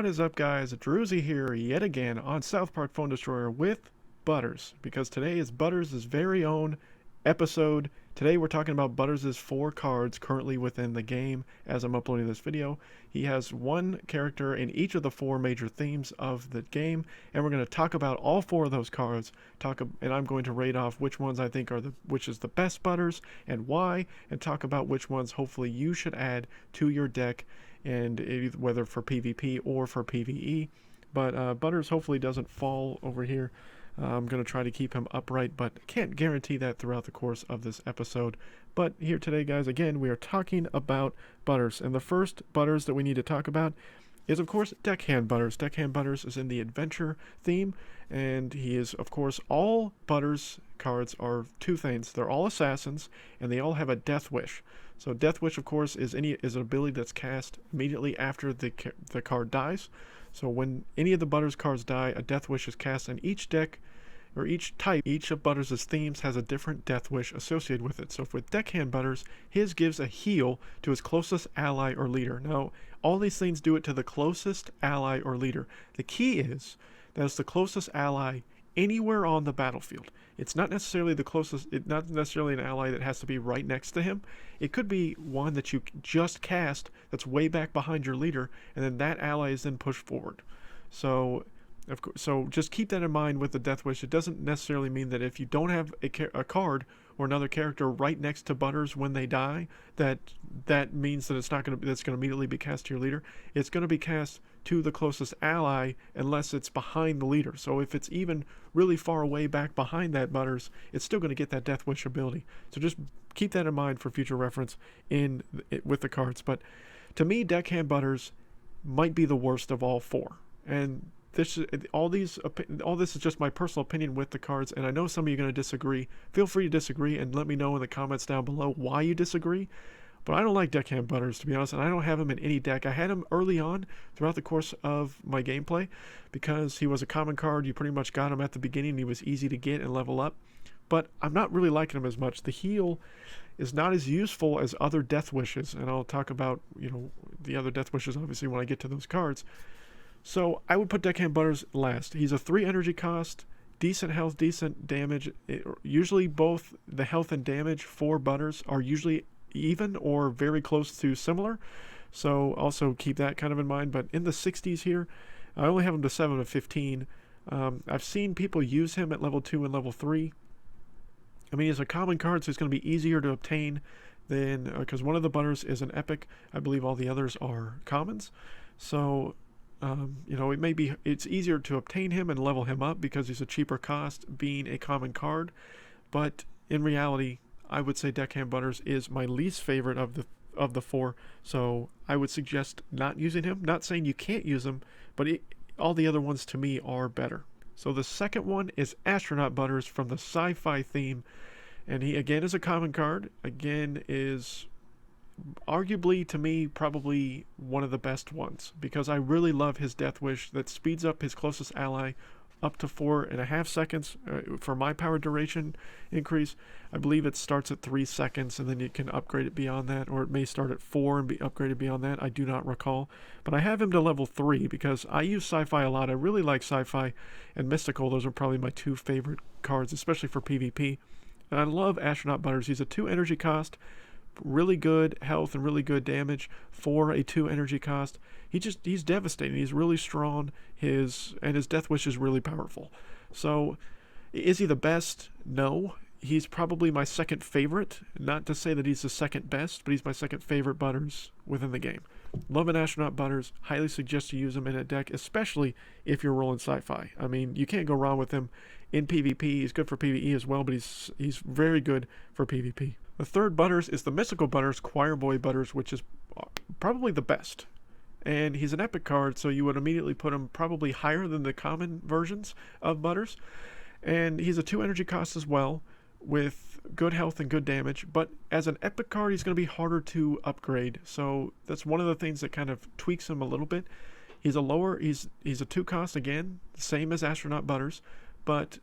What is up, guys? Drewzy here yet again on South Park Phone Destroyer with Butters, because today is Butters' very own episode. Today we're talking about Butters' 4 cards currently within the game as I'm uploading this video. He has one character in each of the 4 major themes of the game, and we're going to talk about all 4 of those cards, and I'm going to rate off which ones I think are which is the best Butters and why, and talk about which ones hopefully you should add to your deck, and whether for PvP or for PvE. But Butters hopefully doesn't fall over here. I'm going to try to keep him upright, but can't guarantee that throughout the course of this episode. But here today, guys, again, we are talking about Butters. And the first Butters that we need to talk about is, of course, Deckhand Butters. Deckhand Butters is in the adventure theme, and he is, of course, all Butters cards are 2 things. They're all assassins, and they all have a Death Wish. So Death Wish, of course, is an ability that's cast immediately after the card dies. So when any of the Butters cards die, a Death Wish is cast, and each deck, or each of Butters' themes has a different Death Wish associated with it. So with Deckhand Butters, his gives a heal to his closest ally or leader. Now, all these things do it to the closest ally or leader. The key is that it's the closest ally anywhere on the battlefield. It's not necessarily the closest, not necessarily an ally that has to be right next to him. It could be one that you just cast that's way back behind your leader, and then that ally is then pushed forward. So, of course, so just keep that in mind with the Death Wish. It doesn't necessarily mean that if you don't have a card or another character right next to Butters when they die, that means that it's not going to that's going to immediately be cast to your leader. It's going to be cast to the closest ally unless it's behind the leader. So if it's even really far away back behind that Butters, it's still going to get that Death Wish ability. So just keep that in mind for future reference with the cards. But to me, Deckhand Butters might be the worst of all 4. And all this is just my personal opinion with the cards, and I know some of you are going to disagree. Feel free to disagree and let me know in the comments down below why you disagree. But I don't like Deckhand Butters, to be honest, and I don't have him in any deck. I had him early on throughout the course of my gameplay because he was a common card. You pretty much got him at the beginning. He was easy to get and level up. But I'm not really liking him as much. The heal is not as useful as other Death Wishes, and I'll talk about, the other Death Wishes obviously when I get to those cards. So I would put Deckhand Butters last. He's a 3 energy cost, decent health, decent damage. Usually both the health and damage for Butters are usually even or very close to similar. So also keep that kind of in mind. But in the 60s here, I only have him to 7 of 15. I've seen people use him at level 2 and level 3. I mean, he's a common card, so it's going to be easier to obtain than, because one of the Butters is an epic. I believe all the others are commons. So it's easier to obtain him and level him up because he's a cheaper cost being a common card. But in reality, I would say Deckhand Butters is my least favorite of the 4. So I would suggest not using him. Not saying you can't use him, but all the other ones to me are better. So the second one is Astronaut Butters from the sci-fi theme. And he, again, is a common card. Again, is arguably, to me, probably one of the best ones, because I really love his Death Wish that speeds up his closest ally up to 4.5 seconds for my power duration increase. I believe it starts at 3 seconds, and then you can upgrade it beyond that, or it may start at 4 and be upgraded beyond that. I do not recall, but I have him to level 3 because I use sci-fi a lot. I really like sci-fi and mystical. Those are probably my 2 favorite cards, especially for PvP. And I love Astronaut Butters. He's a 2 energy cost, really good health and really good damage for a 2 energy cost. He's devastating. He's really strong. His Death Wish is really powerful. So is he the best? No. He's probably my second favorite. Not to say that he's the second best, but he's my second favorite Butters within the game. Love an Astronaut Butters. Highly suggest you use him in a deck, especially if you're rolling sci-fi. I mean, you can't go wrong with him in PvP. He's good for PvE as well, but he's very good for PvP. The third Butters is the mystical Butters, Choirboy Butters, which is probably the best. And he's an epic card, so you would immediately put him probably higher than the common versions of Butters. And he's a 2 energy cost as well, with good health and good damage. But as an epic card, he's going to be harder to upgrade. So that's one of the things that kind of tweaks him a little bit. He's a 2 cost again, same as Astronaut Butters, but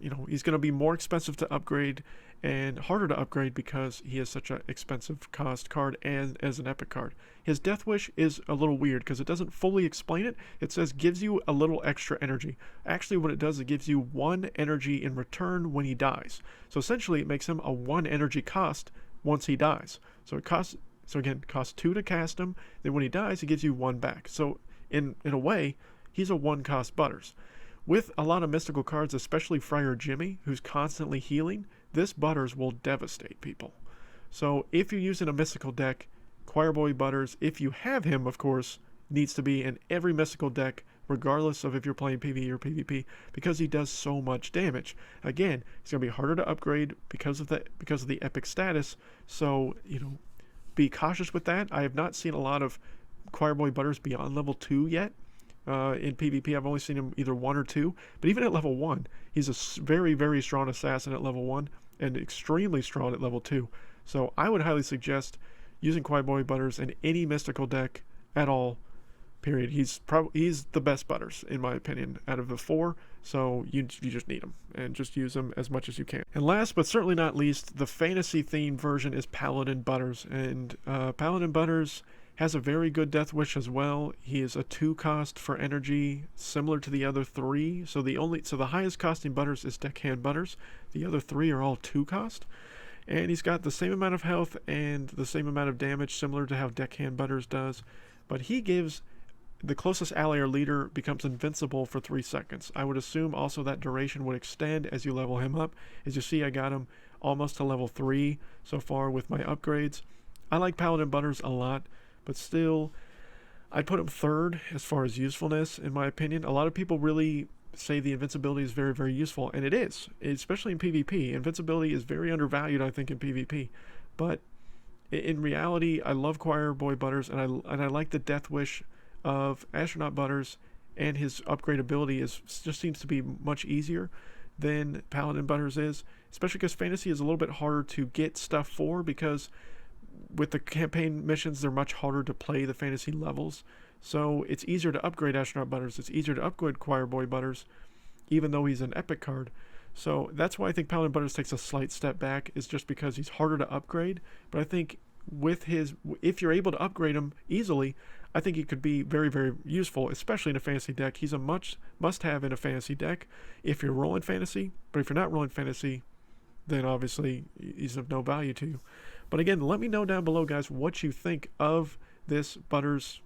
you know, he's going to be more expensive to upgrade and harder to upgrade because he is such an expensive cost card and as an epic card. His Death Wish is a little weird because it doesn't fully explain it. It says gives you a little extra energy. Actually, what it does, it gives you 1 energy in return when he dies. So essentially, it makes him a 1 energy cost once he dies. So it costs, so again, costs 2 to cast him. Then when he dies, it gives you 1 back. So in a way, he's a 1 cost Butters. With a lot of mystical cards, especially Friar Jimmy, who's constantly healing, this Butters will devastate people. So if you're using a mystical deck, Choirboy Butters, if you have him, of course, needs to be in every mystical deck, regardless of if you're playing PvE or PvP, because he does so much damage. Again, it's going to be harder to upgrade because of the epic status, so, you know, be cautious with that. I have not seen a lot of Choirboy Butters beyond level 2 yet. In PvP, I've only seen him either 1 or 2, but even at level 1, he's a very, very strong assassin at level 1 and extremely strong at level 2. So I would highly suggest using Choirboy Butters in any mystical deck at all, period. He's the best Butters, in my opinion, out of the 4, so you just need him, and just use him as much as you can. And last, but certainly not least, the fantasy-themed version is Paladin Butters, and Paladin Butters has a very good Death Wish as well. He is a 2 cost for energy, similar to the other 3. So the highest costing Butters is Deckhand Butters. The other 3 are all 2 cost. And he's got the same amount of health and the same amount of damage, similar to how Deckhand Butters does. But he gives the closest ally or leader becomes invincible for 3 seconds. I would assume also that duration would extend as you level him up. As you see, I got him almost to level 3 so far with my upgrades. I like Paladin Butters a lot, but still, I'd put him 3rd as far as usefulness, in my opinion. A lot of people really say the invincibility is very, very useful, and it is, especially in PvP. Invincibility is very undervalued, I think, in PvP. But in reality, I love Choirboy Butters, and I like the Death Wish of Astronaut Butters, and his upgrade ability just seems to be much easier than Paladin Butters is, especially because Fantasy is a little bit harder to get stuff for, because with the campaign missions, they're much harder to play the fantasy levels. So it's easier to upgrade Astronaut Butters. It's easier to upgrade Choirboy Butters, even though he's an epic card. So that's why I think Paladin Butters takes a slight step back, is just because he's harder to upgrade. But I think if you're able to upgrade him easily, I think he could be very, very useful, especially in a fantasy deck. He's a must-have in a fantasy deck if you're rolling fantasy. But if you're not rolling fantasy, then obviously he's of no value to you. But again, let me know down below, guys, what you think of these Butters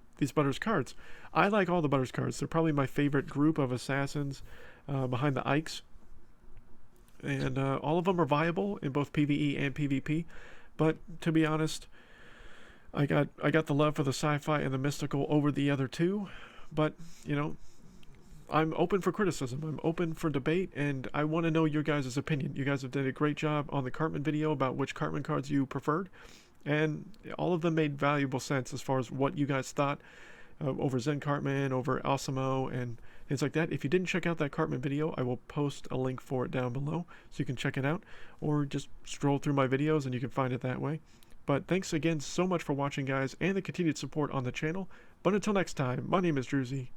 cards. I like all the Butters cards. They're probably my favorite group of assassins behind the Ikes. And all of them are viable in both PvE and PvP. But to be honest, I got the love for the sci-fi and the mystical over the other 2. But, you know, I'm open for criticism. I'm open for debate, and I want to know your guys' opinion. You guys have done a great job on the Cartman video about which Cartman cards you preferred, and all of them made valuable sense as far as what you guys thought over Zen Cartman, over Osimo, and things like that. If you didn't check out that Cartman video, I will post a link for it down below so you can check it out, or just scroll through my videos and you can find it that way. But thanks again so much for watching, guys, and the continued support on the channel. But until next time, my name is Drewzy.